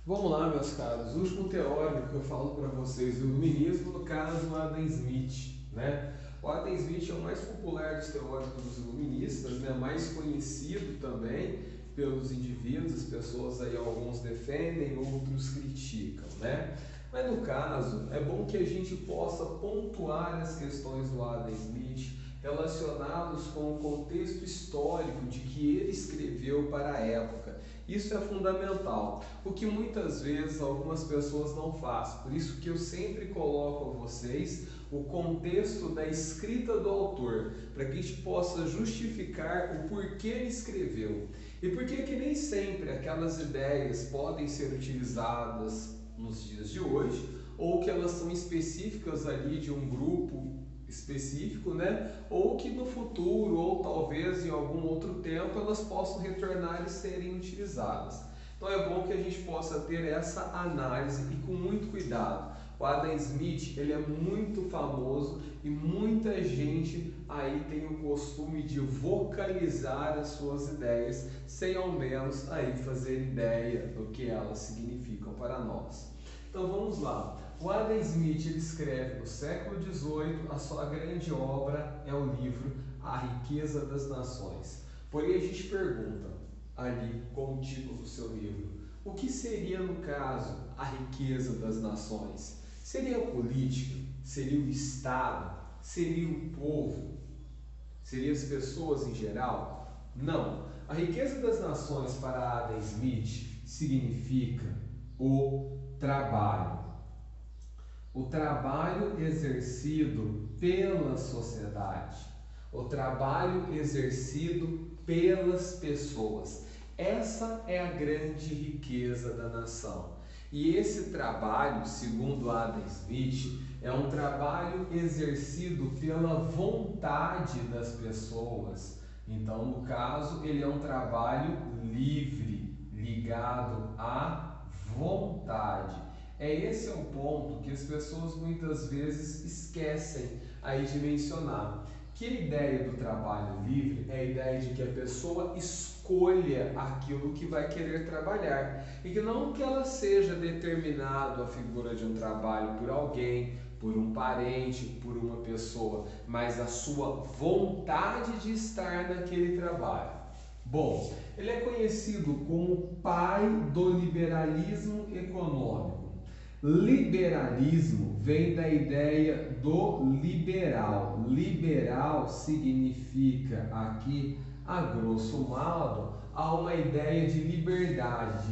Vamos lá, meus caros. O último teórico que eu falo para vocês do iluminismo, no caso, o Adam Smith, né? O Adam Smith é o mais popular dos teóricos dos iluministas, né? Mais conhecido também pelos indivíduos, as pessoas aí, alguns defendem, outros criticam, né? Mas no caso, é bom que a gente possa pontuar as questões do Adam Smith relacionados com o contexto histórico de que ele escreveu para a época. Isso é fundamental, o que muitas vezes algumas pessoas não fazem. Por isso que eu sempre coloco a vocês o contexto da escrita do autor, para que a gente possa justificar o porquê ele escreveu. E por que nem sempre aquelas ideias podem ser utilizadas nos dias de hoje, ou que elas são específicas ali de um grupo específico, né? Ou que no futuro, ou talvez em algum outro tempo, elas possam retornar e serem utilizadas. Então é bom que a gente possa ter essa análise e com muito cuidado. O Adam Smith, ele é muito famoso e muita gente aí tem o costume de vocalizar as suas ideias sem ao menos aí fazer ideia do que elas significam para nós. Então vamos lá. O Adam Smith ele escreve no século XVIII, a sua grande obra é o livro A Riqueza das Nações. Porém a gente pergunta ali com o título do seu livro, o que seria no caso a riqueza das nações? Seria a política? Seria o Estado? Seria o povo? Seria as pessoas em geral? Não. A riqueza das nações para Adam Smith significa o trabalho. O trabalho exercido pela sociedade, o trabalho exercido pelas pessoas. Essa é a grande riqueza da nação. E esse trabalho, segundo Adam Smith, é um trabalho exercido pela vontade das pessoas. Então, no caso, ele é um trabalho livre, ligado à vontade. Esse é o ponto que as pessoas muitas vezes esquecem aí de mencionar. Que a ideia do trabalho livre é a ideia de que a pessoa escolha aquilo que vai querer trabalhar e que não que ela seja determinado a figura de um trabalho por alguém, por um parente, por uma pessoa, mas a sua vontade de estar naquele trabalho. Bom, ele é conhecido como pai do liberalismo econômico. Liberalismo vem da ideia do liberal. Liberal significa aqui, a grosso modo, há uma ideia de liberdade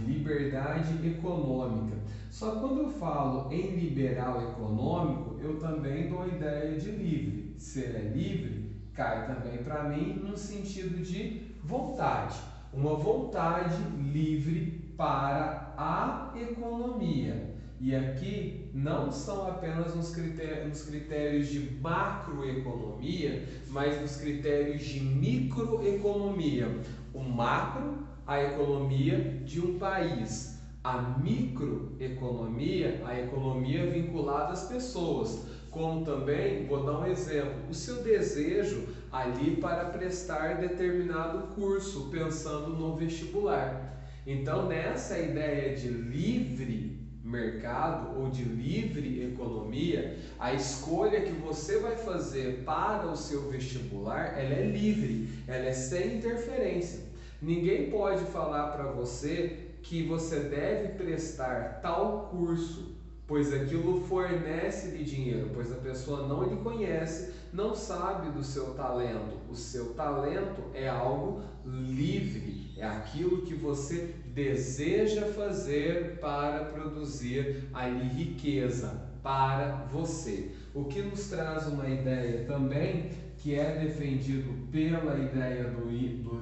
econômica. Só quando eu falo em liberal econômico, eu também dou a ideia de livre. Se ele é livre, cai também para mim no sentido de vontade. Uma vontade livre para a economia. E aqui não são apenas nos critérios de macroeconomia, mas nos critérios de microeconomia. O macro, a economia de um país. A microeconomia, a economia vinculada às pessoas. Como também, vou dar um exemplo, o seu desejo ali para prestar determinado curso, pensando no vestibular. Então, nessa ideia de livre mercado ou de livre economia, a escolha que você vai fazer para o seu vestibular, ela é livre, ela é sem interferência. Ninguém pode falar para você que você deve prestar tal curso, pois aquilo fornece-lhe dinheiro, pois a pessoa não lhe conhece, não sabe do seu talento. O seu talento é algo livre, é aquilo que você deseja fazer para produzir ali riqueza para você. O que nos traz uma ideia também que é defendido pela ideia do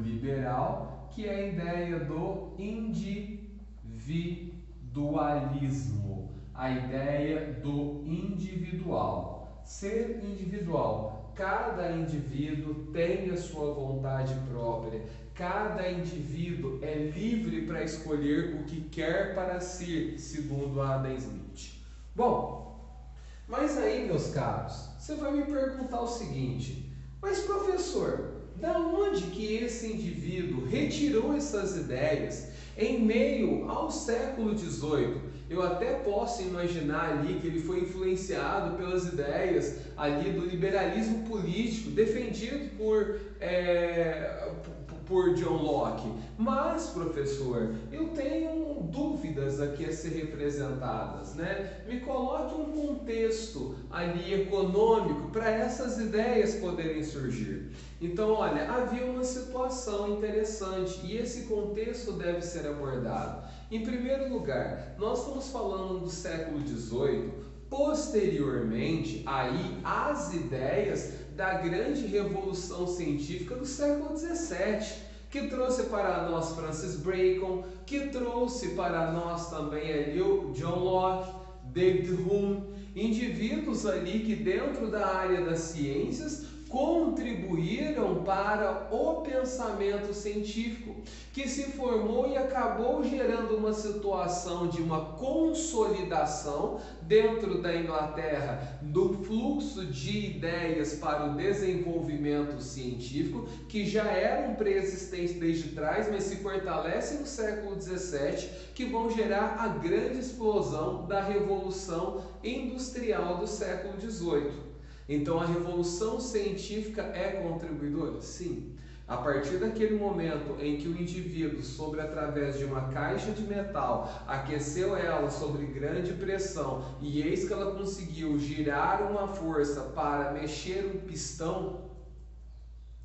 liberal, que é a ideia do individualismo, a ideia do individual. Ser individual, cada indivíduo tem a sua vontade própria, cada indivíduo é livre para escolher o que quer para si, segundo Adam Smith. Bom, mas aí, meus caros, você vai me perguntar o seguinte: mas professor, da onde que esse indivíduo retirou essas ideias Em meio ao século XVIII, eu até posso imaginar ali que ele foi influenciado pelas ideias ali do liberalismo político defendido por John Locke. Mas, professor, eu tenho dúvidas aqui a ser representadas, né? Me coloque um contexto ali econômico para essas ideias poderem surgir. Então, olha, havia uma situação interessante e esse contexto deve ser abordado. Em primeiro lugar, nós estamos falando do século XVIII, posteriormente aí às ideias da grande revolução científica do século XVII, que trouxe para nós Francis Bacon, que trouxe para nós também ali o John Locke, David Hume, indivíduos ali que dentro da área das ciências contribuíram para o pensamento científico, que se formou e acabou gerando uma situação de uma consolidação dentro da Inglaterra do fluxo de ideias para o desenvolvimento científico, que já eram pré-existentes desde trás, mas se fortalecem no século XVII, que vão gerar a grande explosão da Revolução Industrial do século XVIII. Então a revolução científica é contribuidora? Sim. A partir daquele momento em que o indivíduo, através de uma caixa de metal, aqueceu ela sob grande pressão e eis que ela conseguiu girar uma força para mexer um pistão,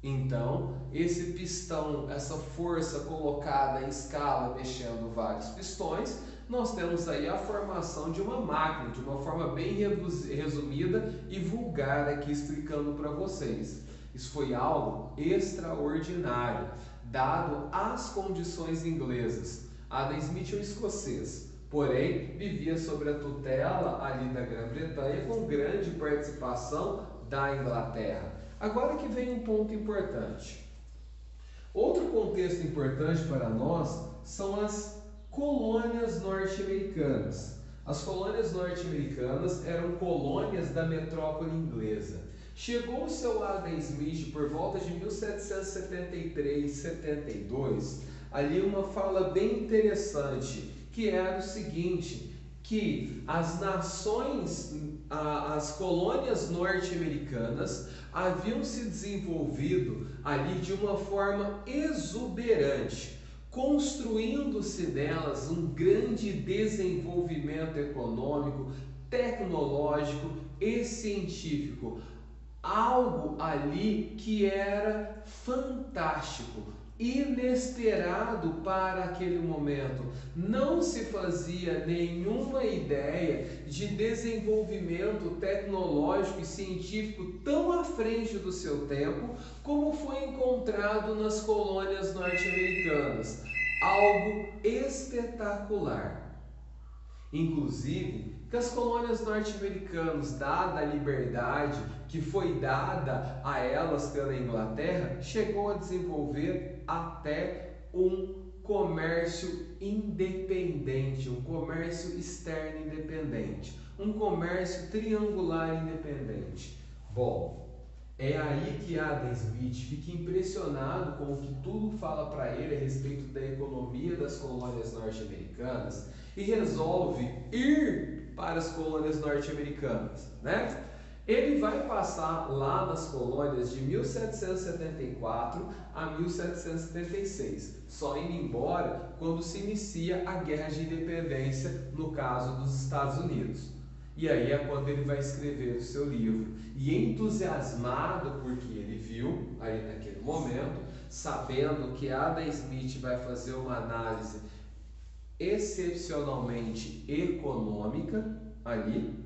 então esse pistão, essa força colocada em escala mexendo vários pistões, nós temos aí a formação de uma máquina, de uma forma bem resumida e vulgar aqui explicando para vocês. Isso foi algo extraordinário, dado as condições inglesas. Adam Smith é um escocês, porém vivia sob a tutela ali da Grã-Bretanha com grande participação da Inglaterra. Agora que vem um ponto importante. Outro contexto importante para nós são as colônias norte-americanas. As colônias norte-americanas eram colônias da metrópole inglesa. Chegou o seu Adam Smith por volta de 1773, 72, ali uma fala bem interessante, que era o seguinte, que as nações, as colônias norte-americanas haviam se desenvolvido ali de uma forma exuberante, construindo-se nelas um grande desenvolvimento econômico, tecnológico e científico. Algo ali que era fantástico, inesperado para aquele momento. Não se fazia nenhuma ideia de desenvolvimento tecnológico e científico tão à frente do seu tempo como foi encontrado nas colônias norte-americanas. Algo espetacular. Inclusive, que as colônias norte-americanas, dada a liberdade que foi dada a elas pela Inglaterra, chegou a desenvolver até um comércio independente, um comércio externo independente, um comércio triangular independente. Bom, é aí que Adam Smith fica impressionado com o que tudo fala para ele a respeito da economia das colônias norte-americanas e resolve ir para as colônias norte-americanas, né? Ele vai passar lá nas colônias de 1774 a 1776, só indo embora quando se inicia a Guerra de Independência, no caso dos Estados Unidos. E aí é quando ele vai escrever o seu livro. E entusiasmado porque ele viu, aí naquele momento, sabendo que Adam Smith vai fazer uma análise excepcionalmente econômica ali,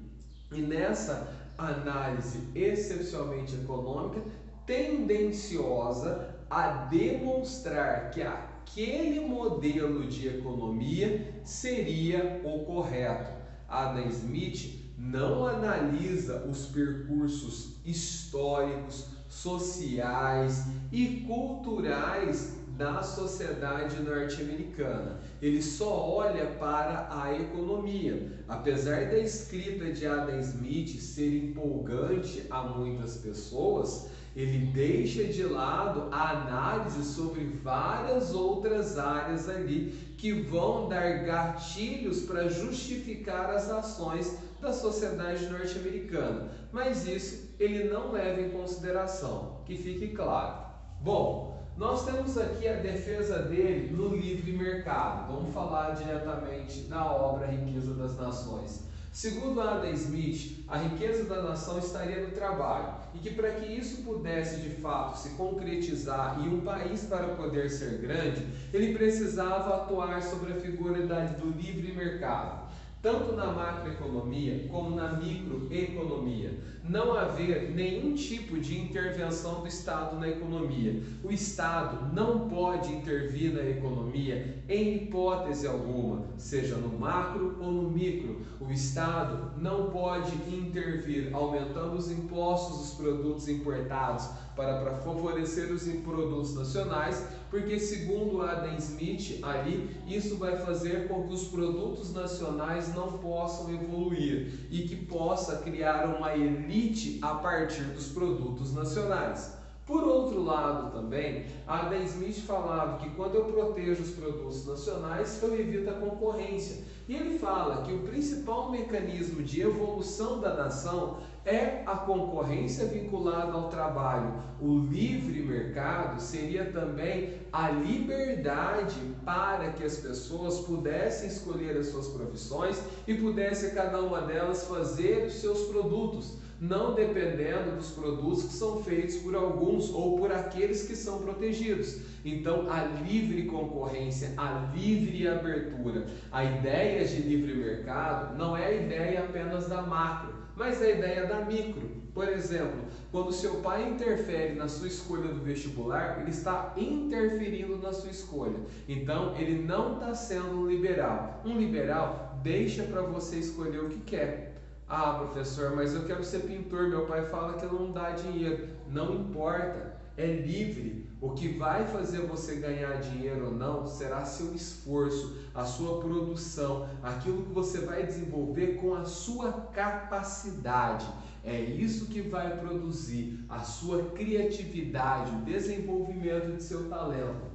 e nessa análise excepcionalmente econômica, tendenciosa a demonstrar que aquele modelo de economia seria o correto. Adam Smith não analisa os percursos históricos, sociais e culturais da sociedade norte-americana. Ele só olha para a economia. Apesar da escrita de Adam Smith ser empolgante a muitas pessoas, Ele deixa de lado a análise sobre várias outras áreas ali que vão dar gatilhos para justificar as ações da sociedade norte-americana. Mas isso ele não leva em consideração, que fique claro. Bom, nós temos aqui a defesa dele no livre mercado. Vamos falar diretamente da obra Riqueza das Nações. Segundo Adam Smith, a riqueza da nação estaria no trabalho e que para que isso pudesse de fato se concretizar e um país para poder ser grande, ele precisava atuar sobre a figura do livre mercado. Tanto na macroeconomia como na microeconomia, não haver nenhum tipo de intervenção do Estado na economia. O Estado não pode intervir na economia em hipótese alguma, seja no macro ou no micro. O Estado não pode intervir aumentando os impostos dos produtos importados para favorecer os produtos nacionais, porque segundo Adam Smith ali, isso vai fazer com que os produtos nacionais não possam evoluir e que possa criar uma elite a partir dos produtos nacionais. Por outro lado também, Adam Smith falava que quando eu protejo os produtos nacionais, eu evito a concorrência. E ele fala que o principal mecanismo de evolução da nação é a concorrência vinculada ao trabalho. O livre mercado seria também a liberdade para que as pessoas pudessem escolher as suas profissões e pudesse cada uma delas fazer os seus produtos, não dependendo dos produtos que são feitos por alguns ou por aqueles que são protegidos. Então, a livre concorrência, a livre abertura, a ideia de livre mercado não é a ideia apenas da macro, mas a ideia da micro. Por exemplo, quando seu pai interfere na sua escolha do vestibular, ele está interferindo na sua escolha. Então, ele não está sendo um liberal. Um liberal deixa para você escolher o que quer. Ah, professor, mas eu quero ser pintor, meu pai fala que não dá dinheiro. Não importa, é livre. O que vai fazer você ganhar dinheiro ou não será seu esforço, a sua produção, aquilo que você vai desenvolver com a sua capacidade. É isso que vai produzir a sua criatividade, o desenvolvimento de seu talento.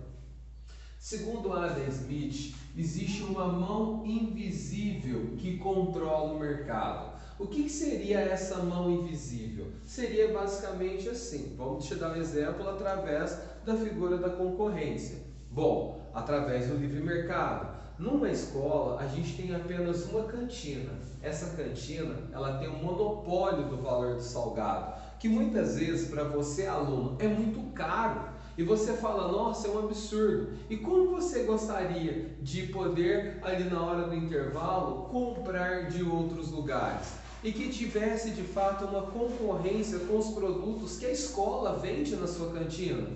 Segundo Adam Smith, existe uma mão invisível que controla o mercado. O que seria essa mão invisível? Seria basicamente assim, vamos te dar um exemplo através da figura da concorrência. Bom, através do livre mercado. Numa escola, a gente tem apenas uma cantina. Essa cantina, ela tem um monopólio do valor do salgado, que muitas vezes para você, aluno, é muito caro. E você fala, nossa, é um absurdo. E como você gostaria de poder, ali na hora do intervalo, comprar de outros lugares? E que tivesse de fato uma concorrência com os produtos que a escola vende na sua cantina.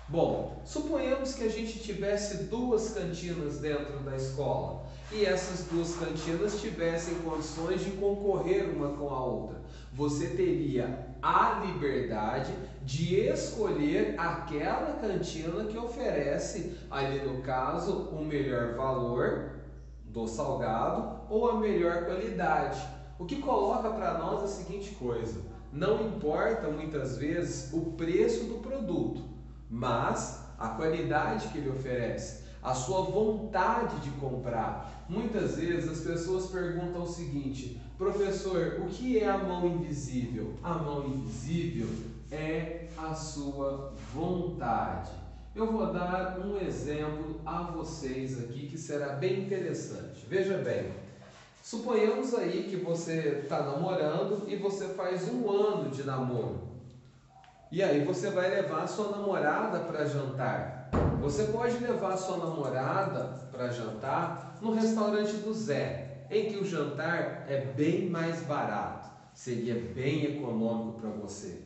Bom, suponhamos que a gente tivesse duas cantinas dentro da escola e essas duas cantinas tivessem condições de concorrer uma com a outra. Você teria a liberdade de escolher aquela cantina que oferece, ali no caso, o melhor valor do salgado ou a melhor qualidade. O que coloca para nós a seguinte coisa: não importa muitas vezes o preço do produto, mas a qualidade que ele oferece, a sua vontade de comprar. Muitas vezes as pessoas perguntam o seguinte: professor, o que é a mão invisível? A mão invisível é a sua vontade. Eu vou dar um exemplo a vocês aqui que será bem interessante. Veja bem, suponhamos aí que você está namorando e você faz 1 ano de namoro. E aí você vai levar a sua namorada para jantar. Você pode levar a sua namorada para jantar no restaurante do Zé, em que o jantar é bem mais barato, seria bem econômico para você.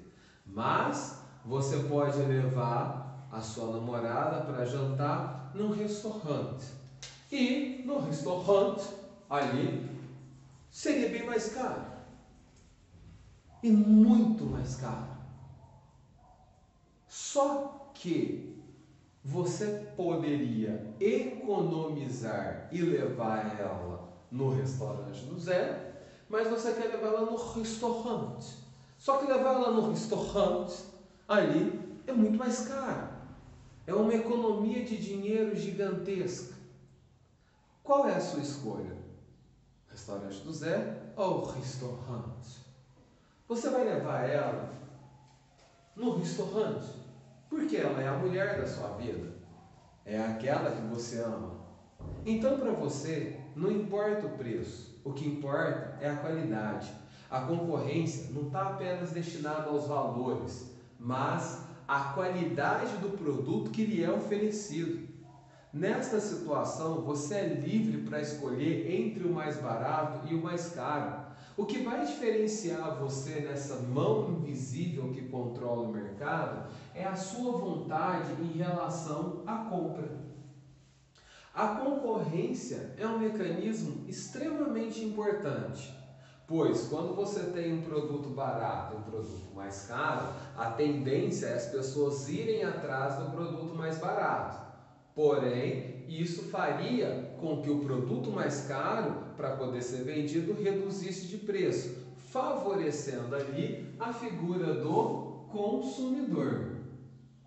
Mas você pode levar a sua namorada para jantar num restaurante. E no restaurante ali seria bem mais caro. E muito mais caro. Só que você poderia economizar e levar ela no restaurante do Zé, mas você quer levar ela no restaurante. Só que levar ela no restaurante ali é muito mais caro. É uma economia de dinheiro gigantesca. Qual é a sua escolha? Restaurante do Zé ou restaurante? Você vai levar ela no restaurante porque ela é a mulher da sua vida. É aquela que você ama. Então, para você, não importa o preço. O que importa é a qualidade. A concorrência não está apenas destinada aos valores, mas à qualidade do produto que lhe é oferecido. Nesta situação, você é livre para escolher entre o mais barato e o mais caro. O que vai diferenciar você nessa mão invisível que controla o mercado é a sua vontade em relação à compra. A concorrência é um mecanismo extremamente importante, pois quando você tem um produto barato e um produto mais caro, a tendência é as pessoas irem atrás do produto mais barato. Porém, isso faria com que o produto mais caro, para poder ser vendido, reduzisse de preço, favorecendo ali a figura do consumidor.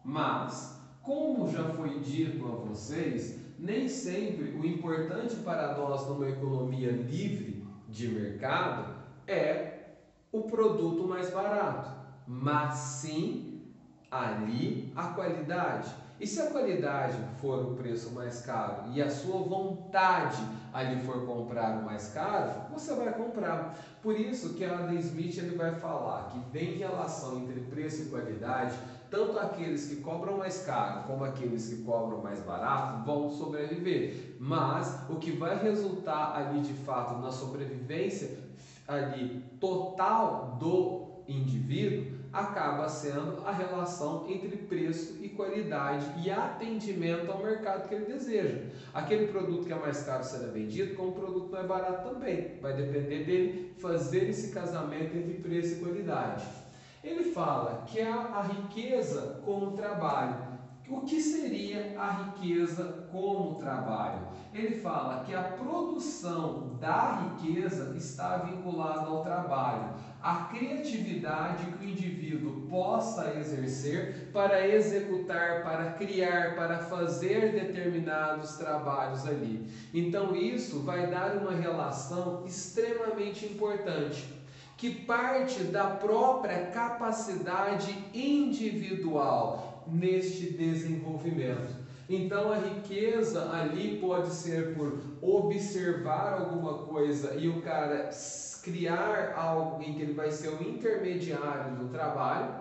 Mas, como já foi dito a vocês, nem sempre o importante para nós numa economia livre de mercado é o produto mais barato, mas sim ali a qualidade. E se a qualidade for o preço mais caro e a sua vontade ali for comprar o mais caro, você vai comprar. Por isso que Adam Smith ele vai falar que tem relação entre preço e qualidade, tanto aqueles que cobram mais caro como aqueles que cobram mais barato vão sobreviver. Mas o que vai resultar ali de fato na sobrevivência ali total do indivíduo acaba sendo a relação entre preço e qualidade e atendimento ao mercado que ele deseja. Aquele produto que é mais caro será vendido, como o produto mais barato também. Vai depender dele fazer esse casamento entre preço e qualidade. Ele fala que a riqueza como trabalho. O que seria a riqueza como trabalho? Ele fala que a produção da riqueza está vinculada ao trabalho, a criatividade que o indivíduo possa exercer para executar, para criar, para fazer determinados trabalhos ali. Então isso vai dar uma relação extremamente importante, que parte da própria capacidade individual neste desenvolvimento. Então a riqueza ali pode ser por observar alguma coisa e o cara criar algo em que ele vai ser o intermediário do trabalho,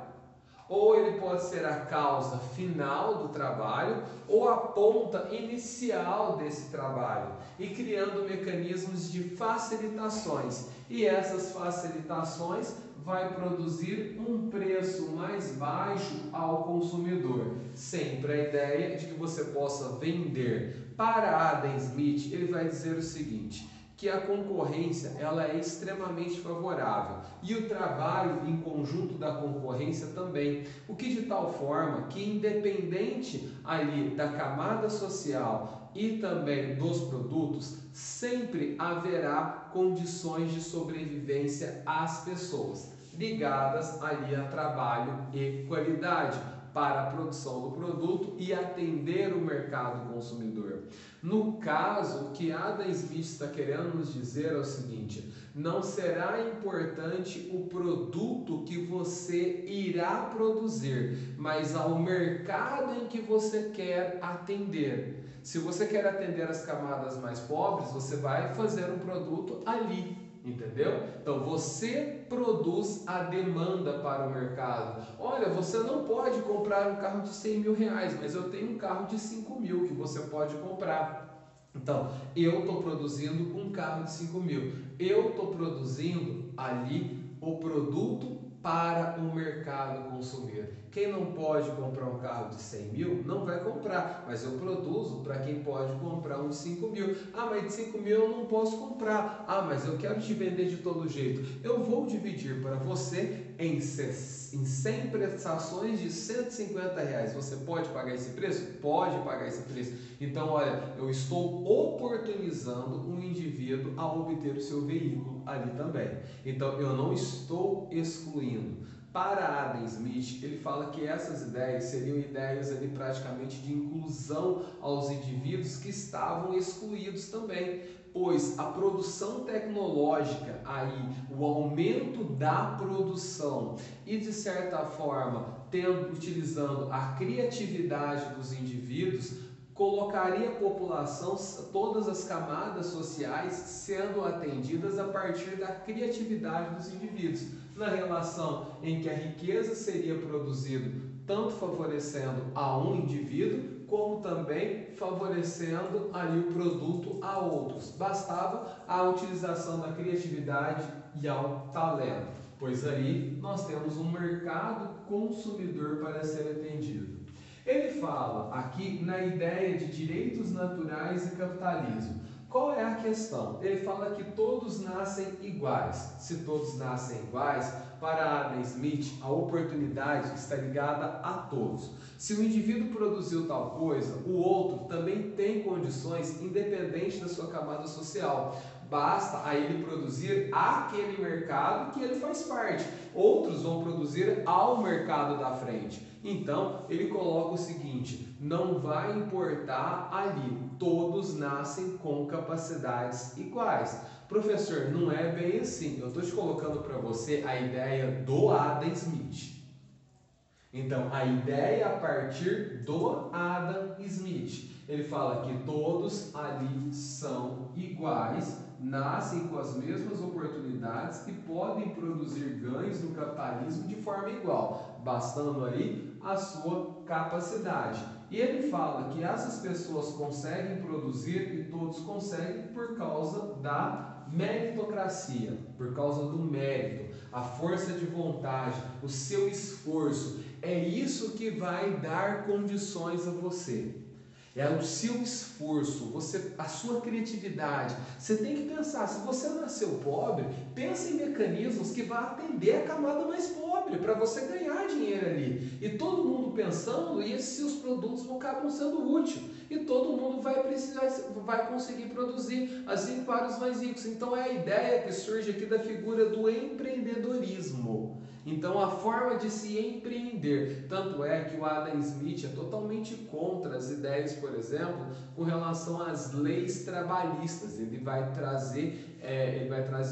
ou ele pode ser a causa final do trabalho, ou a ponta inicial desse trabalho, e criando mecanismos de facilitações. E essas facilitações vai produzir um preço mais baixo ao consumidor. Sempre a ideia de que você possa vender. Para Adam Smith, ele vai dizer o seguinte, que a concorrência ela é extremamente favorável e o trabalho em conjunto da concorrência também, o que de tal forma que independente ali da camada social e também dos produtos, sempre haverá condições de sobrevivência às pessoas ligadas ali a trabalho e qualidade para a produção do produto e atender o mercado consumidor. No caso, o que Adam Smith está querendo nos dizer é o seguinte: não será importante o produto que você irá produzir, mas ao mercado em que você quer atender. Se você quer atender as camadas mais pobres, você vai fazer um produto ali. Entendeu? Então você produz a demanda para o mercado. Olha, você não pode comprar um carro de 100 mil reais, mas eu tenho um carro de 5 mil que você pode comprar. Então, eu estou produzindo um carro de 5 mil. Eu estou produzindo ali o produto para o mercado consumir. Quem não pode comprar um carro de 100 mil, não vai comprar, mas eu produzo para quem pode comprar um de 5 mil. Ah, mas de 5 mil eu não posso comprar. Ah, mas eu quero te vender de todo jeito. Eu vou dividir para você em 100 prestações de 150 reais. Você pode pagar esse preço? Pode pagar esse preço. Então, olha, eu estou oportunizando um indivíduo a obter o seu veículo ali também. Então, eu não estou excluindo. Para Adam Smith, ele fala que essas ideias seriam ideias ali praticamente de inclusão aos indivíduos que estavam excluídos também, pois a produção tecnológica aí, o aumento da produção e de certa forma utilizando a criatividade dos indivíduos, colocaria a população, todas as camadas sociais sendo atendidas a partir da criatividade dos indivíduos, na relação em que a riqueza seria produzida tanto favorecendo a um indivíduo, como também favorecendo ali o produto a outros. Bastava a utilização da criatividade e ao talento, pois aí nós temos um mercado consumidor para ser atendido. Ele fala aqui na ideia de direitos naturais e capitalismo. Qual é a questão? Ele fala que todos nascem iguais. Se todos nascem iguais, para Adam Smith, a oportunidade está ligada a todos. Se o indivíduo produziu tal coisa, o outro também tem condições, independente da sua camada social. Basta a ele produzir aquele mercado que ele faz parte. Outros vão produzir ao mercado da frente. Então, ele coloca o seguinte: não vai importar ali, todos nascem com capacidades iguais. Professor, não é bem assim. Eu estou te colocando para você a ideia do Adam Smith. Então, a ideia a partir do Adam Smith. Ele fala que todos ali são iguais, nascem com as mesmas oportunidades e podem produzir ganhos no capitalismo de forma igual, bastando ali a sua capacidade. E ele fala que essas pessoas conseguem produzir e todos conseguem por causa da meritocracia, por causa do mérito, a força de vontade, o seu esforço. É isso que vai dar condições a você. É o seu esforço, a sua criatividade. Você tem que pensar, se você nasceu pobre, pense em mecanismos que vão atender a camada mais pobre, para você ganhar dinheiro ali. E todo mundo pensando, e esses seus produtos acabam sendo úteis. E todo mundo vai conseguir produzir, assim para os mais ricos. Então é a ideia que surge aqui da figura do empreendedorismo. Então a forma de se empreender, tanto é que o Adam Smith é totalmente contra as ideias, por exemplo, com relação às leis trabalhistas. Ele vai trazer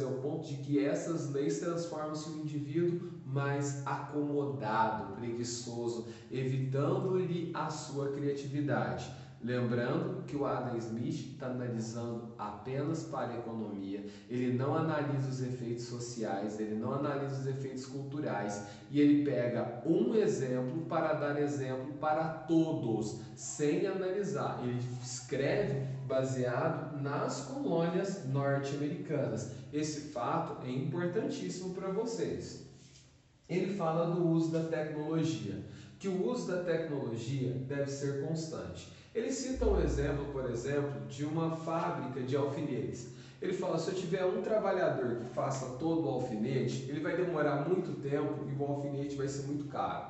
o ponto de que essas leis transformam-se um indivíduo mais acomodado, preguiçoso, evitando-lhe a sua criatividade. Lembrando que o Adam Smith está analisando apenas para a economia, ele não analisa os efeitos sociais, ele não analisa os efeitos culturais, e ele pega um exemplo para dar exemplo para todos, sem analisar. Ele escreve baseado nas colônias norte-americanas. Esse fato é importantíssimo para vocês. Ele fala do uso da tecnologia, que o uso da tecnologia deve ser constante. Ele cita um exemplo, por exemplo, de uma fábrica de alfinetes. Ele fala, se eu tiver um trabalhador que faça todo o alfinete, ele vai demorar muito tempo e o alfinete vai ser muito caro.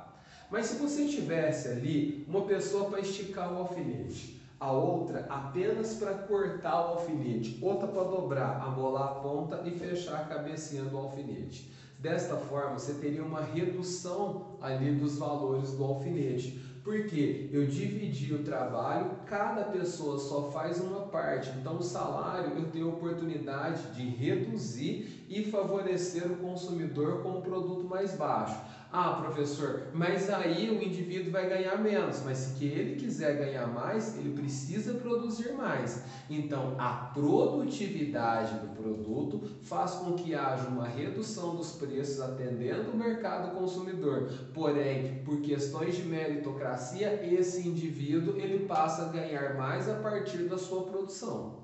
Mas se você tivesse ali uma pessoa para esticar o alfinete, a outra apenas para cortar o alfinete, outra para dobrar, amolar a ponta e fechar a cabecinha do alfinete. Desta forma, você teria uma redução ali dos valores do alfinete. Porque eu dividi o trabalho, cada pessoa só faz uma parte, então o salário eu tenho a oportunidade de reduzir e favorecer o consumidor com um produto mais baixo. Ah, professor, mas aí o indivíduo vai ganhar menos, mas se ele quiser ganhar mais, ele precisa produzir mais. Então, a produtividade do produto faz com que haja uma redução dos preços atendendo o mercado consumidor. Porém, por questões de meritocracia, esse indivíduo ele passa a ganhar mais a partir da sua produção.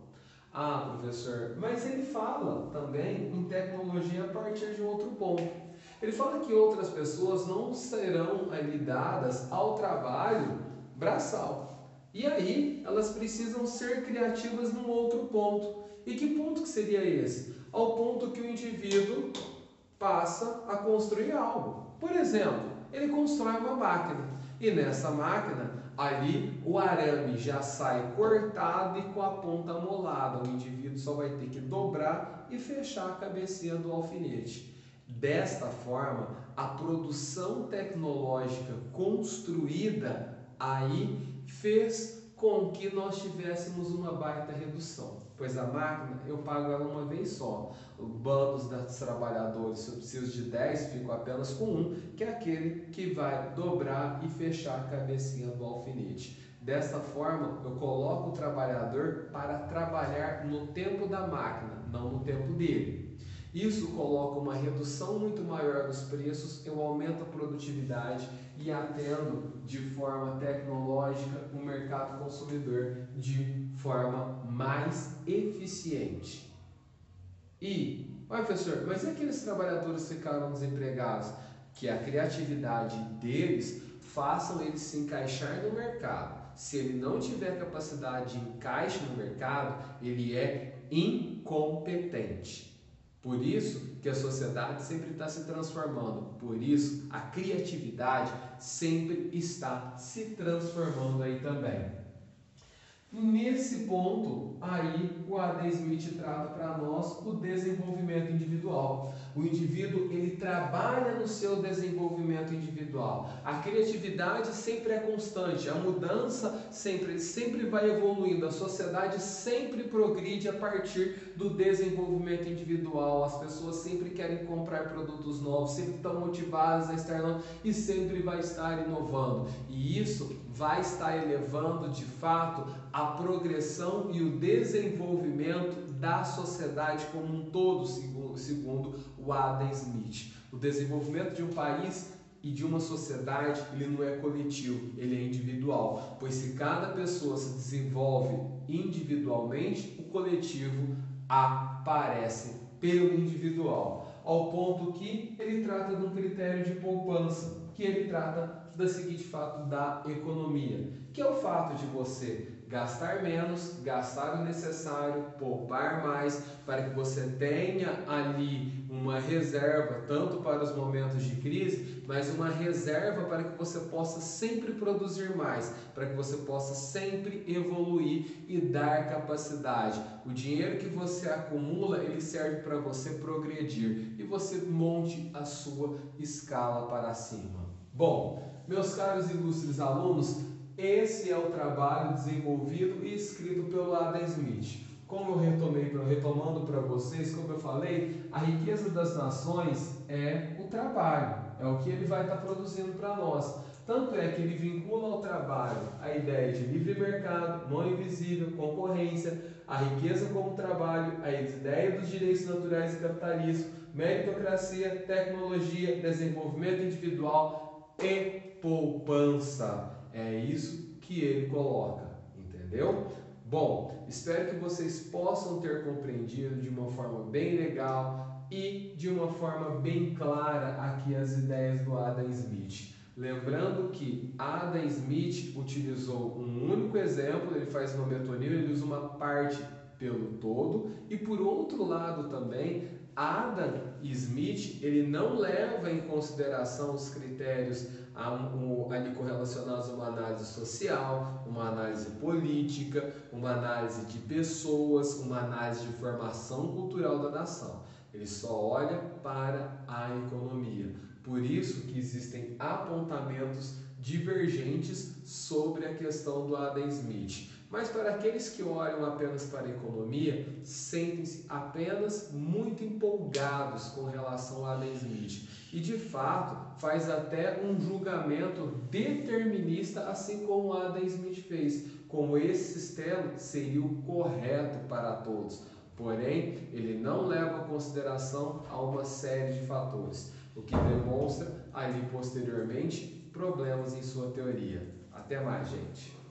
Ah, professor, mas ele fala também em tecnologia a partir de outro ponto. Ele fala que outras pessoas não serão lidadas ao trabalho braçal. E aí, elas precisam ser criativas num outro ponto. E que ponto que seria esse? Ao ponto que o indivíduo passa a construir algo. Por exemplo, ele constrói uma máquina. E nessa máquina, ali o arame já sai cortado e com a ponta amolada. O indivíduo só vai ter que dobrar e fechar a cabecinha do alfinete. Desta forma, a produção tecnológica construída aí fez com que nós tivéssemos uma baita redução, pois a máquina eu pago ela uma vez só. O bônus dos trabalhadores, se eu preciso de 10, fico apenas com um, que é aquele que vai dobrar e fechar a cabecinha do alfinete. Desta forma, eu coloco o trabalhador para trabalhar no tempo da máquina, não no tempo dele. Isso coloca uma redução muito maior dos preços, eu aumento a produtividade e atendo de forma tecnológica o mercado consumidor de forma mais eficiente. E, professor, mas e aqueles trabalhadores que ficaram desempregados? Que a criatividade deles façam ele se encaixar no mercado. Se ele não tiver capacidade de encaixe no mercado, ele é incompetente. Por isso que a sociedade sempre está se transformando, por isso a criatividade sempre está se transformando aí também. Nesse ponto, aí o Adam Smith trata para nós o desenvolvimento individual. O indivíduo, ele trabalha no seu desenvolvimento individual. A criatividade sempre é constante, a mudança sempre vai evoluindo, a sociedade sempre progride a partir do desenvolvimento individual. As pessoas sempre querem comprar produtos novos, sempre estão motivadas a estar novas e sempre vai estar inovando. E isso vai estar elevando de fato a progressão e o desenvolvimento da sociedade como um todo, segundo o Adam Smith. O desenvolvimento de um país e de uma sociedade, ele não é coletivo, ele é individual, pois se cada pessoa se desenvolve individualmente, o coletivo aparece pelo individual, ao ponto que ele trata de um critério de poupança, que ele trata da seguinte fato da economia, que é o fato de você gastar menos, gastar o necessário, poupar mais, para que você tenha ali uma reserva, tanto para os momentos de crise, mas uma reserva para que você possa sempre produzir mais, para que você possa sempre evoluir e dar capacidade. O dinheiro que você acumula, ele serve para você progredir e você monte a sua escala para cima. Bom, meus caros e ilustres alunos, esse é o trabalho desenvolvido e escrito pelo Adam Smith. Como eu retomando para vocês, como eu falei, a riqueza das nações é o trabalho, é o que ele vai estar produzindo para nós. Tanto é que ele vincula ao trabalho a ideia de livre mercado, mão invisível, concorrência, a riqueza como trabalho, a ideia dos direitos naturais e capitalismo, meritocracia, tecnologia, desenvolvimento individual e poupança. É isso que ele coloca, entendeu? Bom, espero que vocês possam ter compreendido de uma forma bem legal e de uma forma bem clara aqui as ideias do Adam Smith. Lembrando que Adam Smith utilizou um único exemplo, ele faz uma metonímia, ele usa uma parte pelo todo, e por outro lado também, Adam Smith ele não leva em consideração os critérios ali correlacionados a uma análise social, uma análise política, uma análise de pessoas, uma análise de formação cultural da nação. Ele só olha para a economia. Por isso que existem apontamentos divergentes sobre a questão do Adam Smith. Mas para aqueles que olham apenas para a economia, sentem-se apenas muito empolgados com relação a Adam Smith. E de fato, faz até um julgamento determinista, assim como o Adam Smith fez, como esse sistema seria o correto para todos. Porém, ele não leva em consideração a uma série de fatores, o que demonstra ali posteriormente problemas em sua teoria. Até mais, gente!